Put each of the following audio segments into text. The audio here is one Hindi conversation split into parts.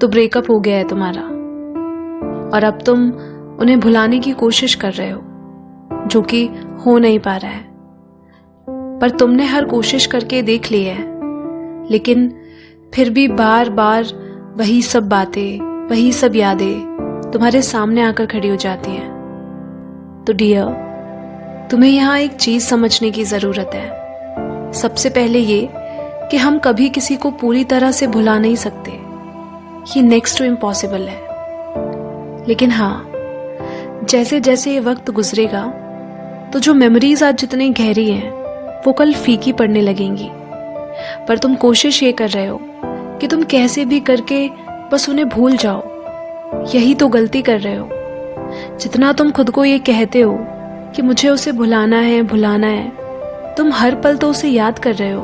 तो ब्रेकअप हो गया है तुम्हारा और अब तुम उन्हें भुलाने की कोशिश कर रहे हो, जो कि हो नहीं पा रहा है। पर तुमने हर कोशिश करके देख ली है, लेकिन फिर भी बार बार वही सब बातें, वही सब यादें तुम्हारे सामने आकर खड़ी हो जाती हैं। तो डियर, तुम्हें यहाँ एक चीज समझने की जरूरत है। सबसे पहले ये कि हम कभी किसी को पूरी तरह से भुला नहीं सकते, ये नेक्स्ट टू इम्पॉसिबल है। लेकिन हाँ, जैसे जैसे ये वक्त गुजरेगा तो जो मेमोरीज आज जितनी गहरी हैं वो कल फीकी पड़ने लगेंगी। पर तुम कोशिश ये कर रहे हो कि तुम कैसे भी करके बस उन्हें भूल जाओ। यही तो गलती कर रहे हो। जितना तुम खुद को ये कहते हो कि मुझे उसे भुलाना है भुलाना है, तुम हर पल तो उसे याद कर रहे हो,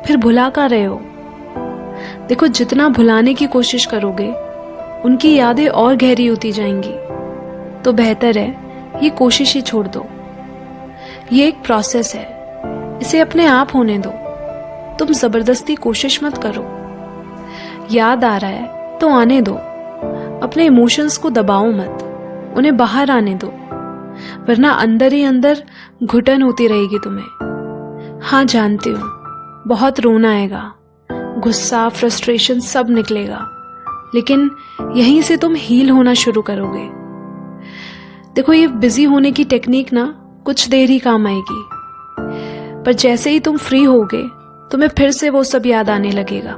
फिर भुला कर रहे हो। देखो, जितना भुलाने की कोशिश करोगे उनकी यादें और गहरी होती जाएंगी। तो बेहतर है ये कोशिश ही छोड़ दो। ये एक प्रोसेस है, इसे अपने आप होने दो। तुम जबरदस्ती कोशिश मत करो। याद आ रहा है तो आने दो। अपने इमोशंस को दबाओ मत, उन्हें बाहर आने दो, वरना अंदर ही अंदर घुटन होती रहेगी तुम्हें। हाँ, जानती हूँ, बहुत रोना आएगा, गुस्सा, फ्रस्ट्रेशन सब निकलेगा, लेकिन यहीं से तुम हील होना शुरू करोगे। देखो, ये बिजी होने की टेक्निक ना कुछ देर ही काम आएगी, पर जैसे ही तुम फ्री होगे तुम्हें फिर से वो सब याद आने लगेगा।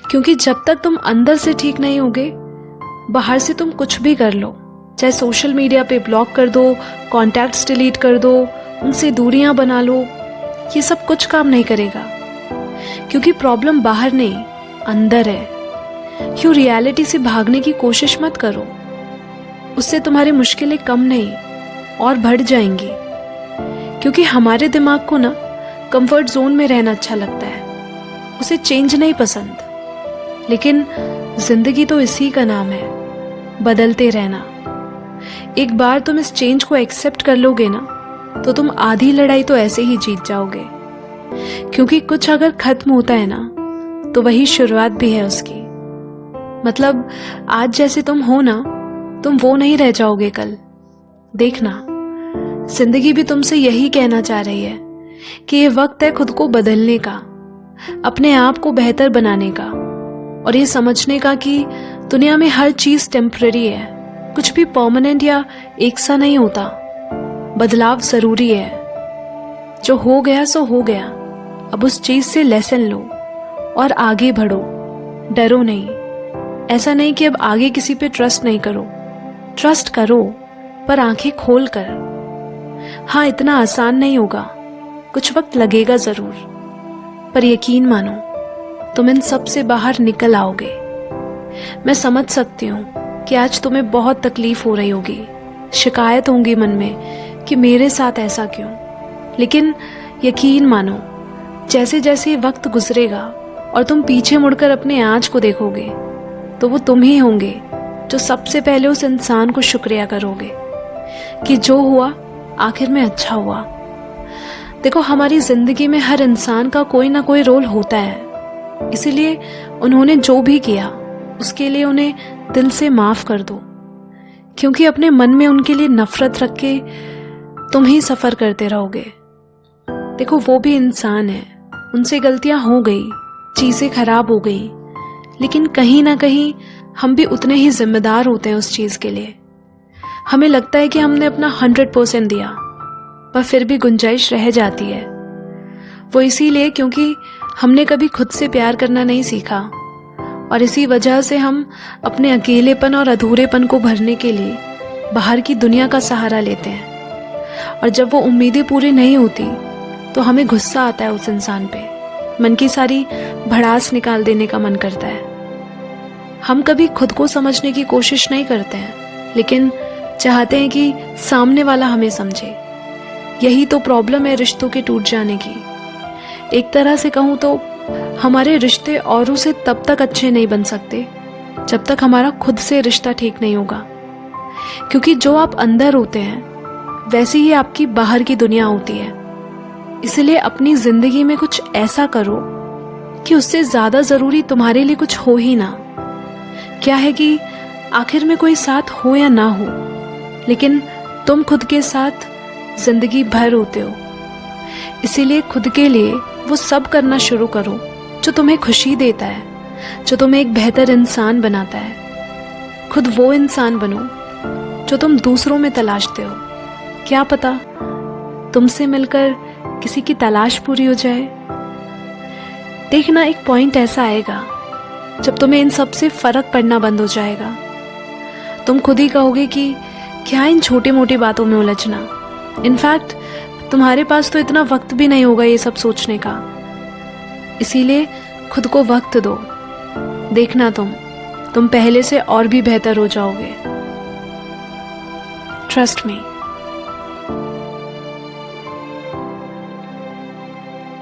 क्योंकि जब तक तुम अंदर से ठीक नहीं होगे, बाहर से तुम कुछ भी कर लो, चाहे सोशल मीडिया पे ब्लॉक कर दो, कॉन्टैक्ट्स डिलीट कर दो, उनसे दूरियां बना लो, ये सब कुछ काम नहीं करेगा। क्योंकि प्रॉब्लम बाहर नहीं, अंदर है। क्यों रियलिटी से भागने की कोशिश मत करो, उससे तुम्हारी मुश्किलें कम नहीं और बढ़ जाएंगी। क्योंकि हमारे दिमाग को ना कंफर्ट जोन में रहना अच्छा लगता है, उसे चेंज नहीं पसंद। लेकिन जिंदगी तो इसी का नाम है, बदलते रहना। एक बार तुम इस चेंज को एक्सेप्ट कर लोगे ना, तो तुम आधी लड़ाई तो ऐसे ही जीत जाओगे। क्योंकि कुछ अगर खत्म होता है ना, तो वही शुरुआत भी है उसकी। मतलब आज जैसे तुम हो ना, तुम वो नहीं रह जाओगे कल। देखना, जिंदगी भी तुमसे यही कहना चाह रही है कि ये वक्त है खुद को बदलने का, अपने आप को बेहतर बनाने का, और ये समझने का कि दुनिया में हर चीज टेम्पररी है, कुछ भी परमानेंट या एक सा नहीं होता। बदलाव जरूरी है। जो हो गया सो हो गया, अब उस चीज से लेसन लो और आगे बढ़ो। डरो नहीं। ऐसा नहीं कि अब आगे किसी पे ट्रस्ट नहीं करो, ट्रस्ट करो, पर आंखें खोल कर। हाँ, इतना आसान नहीं होगा, कुछ वक्त लगेगा जरूर, पर यकीन मानो तुम इन सब से बाहर निकल आओगे। मैं समझ सकती हूँ कि आज तुम्हें बहुत तकलीफ हो रही होगी, शिकायत होंगी मन में कि मेरे साथ ऐसा क्यों। लेकिन यकीन मानो, जैसे जैसे वक्त गुजरेगा और तुम पीछे मुड़कर अपने आज को देखोगे, तो वो तुम ही होंगे जो सबसे पहले उस इंसान को शुक्रिया करोगे कि जो हुआ आखिर में अच्छा हुआ। देखो, हमारी जिंदगी में हर इंसान का कोई ना कोई रोल होता है, इसीलिए उन्होंने जो भी किया उसके लिए उन्हें दिल से माफ कर दो। क्योंकि अपने मन में उनके लिए नफरत रख के तुम ही सफर करते रहोगे। देखो, वो भी इंसान है, उनसे गलतियां हो गई, चीजें खराब हो गई, लेकिन कहीं ना कहीं हम भी उतने ही जिम्मेदार होते हैं उस चीज के लिए। हमें लगता है कि हमने अपना 100% दिया, पर फिर भी गुंजाइश रह जाती है। वो इसीलिए क्योंकि हमने कभी खुद से प्यार करना नहीं सीखा, और इसी वजह से हम अपने अकेलेपन और अधूरेपन को भरने के लिए बाहर की दुनिया का सहारा लेते हैं। और जब वो उम्मीदें पूरी नहीं होती तो हमें गुस्सा आता है उस इंसान पे, मन की सारी भड़ास निकाल देने का मन करता है। हम कभी खुद को समझने की कोशिश नहीं करते हैं, लेकिन चाहते हैं कि सामने वाला हमें समझे। यही तो प्रॉब्लम है रिश्तों के टूट जाने की। एक तरह से कहूँ तो हमारे रिश्ते औरों से तब तक अच्छे नहीं बन सकते जब तक हमारा खुद से रिश्ता ठीक नहीं होगा। क्योंकि जो आप अंदर होते हैं वैसी ही आपकी बाहर की दुनिया होती है। इसलिए अपनी जिंदगी में कुछ ऐसा करो कि उससे ज़्यादा ज़रूरी तुम्हारे लिए कुछ हो ही ना। क्या है कि आखिर में कोई साथ हो या ना हो, लेकिन तुम खुद के साथ जिंदगी भर होते हो। इसीलिए खुद के लिए वो सब करना शुरू करो जो तुम्हें खुशी देता है, जो तुम्हें एक बेहतर इंसान बनाता है। खुद वो इंसान बनो जो तुम दूसरों में तलाशते हो। क्या पता तुमसे मिलकर किसी की तलाश पूरी हो जाए। देखना, एक पॉइंट ऐसा आएगा जब तुम्हें इन सब से फर्क पड़ना बंद हो जाएगा। तुम खुद ही कहोगे कि क्या इन छोटी मोटी बातों में उलझना। इनफैक्ट तुम्हारे पास तो इतना वक्त भी नहीं होगा ये सब सोचने का। इसीलिए खुद को वक्त दो। देखना तुम पहले से और भी बेहतर हो जाओगे। Trust me.